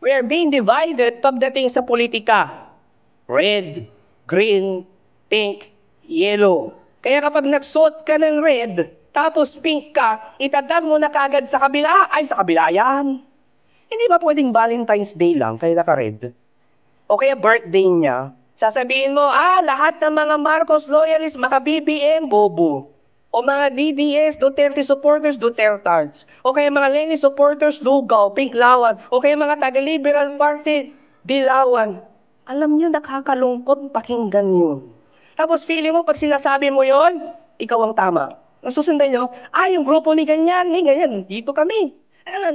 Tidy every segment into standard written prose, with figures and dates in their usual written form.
We are being divided pagdating sa politika. Red, green, pink, yellow. Kaya kapag nagsuot ka ng red, tapos pink ka, itatag mo na kagad sa kabila, ay sa kabila yan. Hindi ba pwedeng Valentine's Day lang, kaya naka-red? O kaya birthday niya, sasabihin mo, lahat ng mga Marcos loyalists, maka-BBM, bobo. O mga DDS, Duterte supporters, Dutertards. O kaya mga Leni supporters, Lugaw, Pinklawan. O kaya mga taga-Liberal Party, Dilawan. Alam niyo, nakakalungkot pakinggan yun. Tapos feeling mo, pag sinasabi mo yon, ikaw ang tama. Nasusundan niyo, yung grupo ni ganyan, dito kami.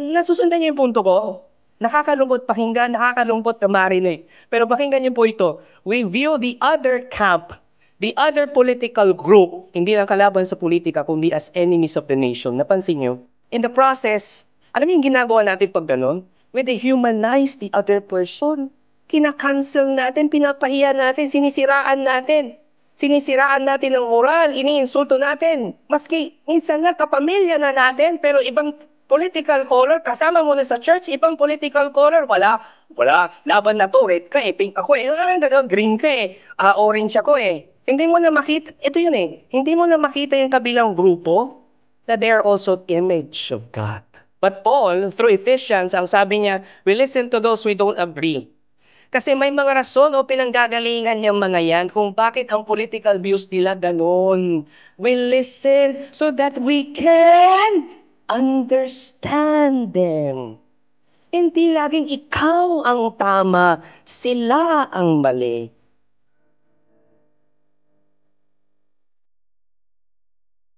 Nasusundan niyo yung punto ko? Nakakalungkot pakinggan, nakakalungkot na marinig. Pero pakinggan niyo po ito. We view the other camp, the other political group, hindi lang kalaban sa politika, kundi as enemies of the nation. Napansin niyo? In the process, alam niyo yung ginagawa natin pag gano'n? We dehumanize the other person. Kinakancel natin, pinapahiya natin, sinisiraan natin. Sinisiraan natin ang moral, iniinsulto natin. Maski minsan nga kapamilya na natin, pero ibang political color, kasama mo na sa church, ibang political color, wala. Laban na to, red ka pink ako green ka orange ako Hindi mo na makita, ito yun hindi mo na makita yung kabilang grupo na they are also image of God. But Paul, through Ephesians, ang sabi niya, we listen to those we don't agree. Kasi may mga rason o pinanggagalingan niyang mga yan kung bakit ang political views nila ganon. We listen so that we can understand them. Hindi laging ikaw ang tama, sila ang mali.